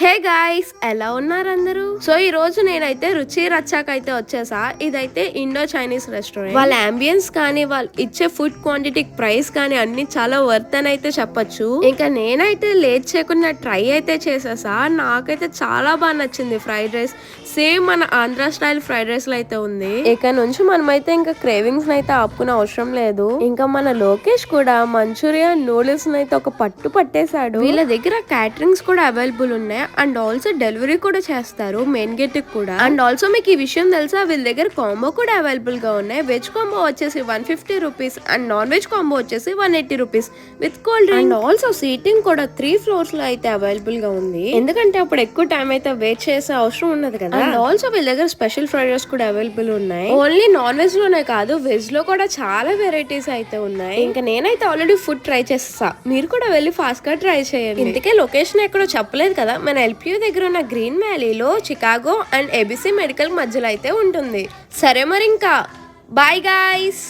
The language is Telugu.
హే గాయ్స్, ఎలా ఉన్నారు అందరూ? సో ఈ రోజు నేనైతే రుచి రచ్చాకైతే వచ్చేసా. ఇదైతే ఇండో చైనీస్ రెస్టారెంట్. వాళ్ళ అంబియన్స్ కానీ వాళ్ళు ఇచ్చే ఫుడ్ క్వాంటిటీ, ప్రైస్ కానీ అన్ని చాలా వర్త్ అని అయితే చెప్పొచ్చు. ఇంకా నేనైతే లేట్ చేయకుండా ట్రై అయితే చేసేసా. నాకైతే చాలా బాగా నచ్చింది ఫ్రైడ్ రైస్. సేమ్ మన ఆంధ్ర స్టైల్ ఫ్రైడ్ రైస్ లో అయితే ఉంది. ఇక నుంచి మనమైతే ఇంకా క్రేవింగ్స్ అయితే ఆపుకునే అవసరం లేదు. ఇంకా మన లోకేష్ కూడా మంచూరియన్ నూడిల్స్ అయితే ఒక పట్టు పట్టేశాడు. వీళ్ళ దగ్గర క్యాటరింగ్స్ కూడా అవైలబుల్ ఉన్నాయి అండ్ ఆల్సో డెలివరీ కూడా చేస్తారు మెయిన్ గేట్ కి కూడా. అండ్ ఆల్సో మీకు ఈ విషయం తెలుసా, వీళ్ళ దగ్గర కాంబో కూడా అవైలబుల్ గా ఉన్నాయి. వెజ్ కాంబో వచ్చేసి 150 rupees and non veg combo వచ్చేసి 180 rupees with cold drink. And also seating కూడా 3 ఫ్లోర్స్ లో అయితే అవైలబుల్ గా ఉంది, ఎందుకంటే అప్పుడు ఎక్కువ టైం అయితే వెయిట్ చేసే అవసరం ఉండదు కదా. అండ్ ఆల్సో వీళ్ళ దగ్గర స్పెషల్ ఫ్రైడ్ రైస్ కూడా అవైలబుల్ ఉన్నాయి. ఓన్లీ నాన్ వెజ్ లోనే కాదు, వెజ్ లో కూడా చాలా వెరైటీస్ అయితే ఉన్నాయి. ఇంకా నేనైతే ఆల్రెడీ ఫుడ్ ట్రై చేస్తా, మీరు కూడా వెళ్ళి ఫాస్ట్ గా ట్రై చేయండి. ఇందుకే లొకేషన్ ఎక్కడో చెప్పలేదు కదా, మన ఎల్పియూ దగ్గర ఉన్న గ్రీన్ వ్యాలీలో చికాగో అండ్ ఏబిసి మెడికల్ మధ్యలో అయితే ఉంటుంది. సరే మరి ఇంకా బాయ్ గాయ్స్.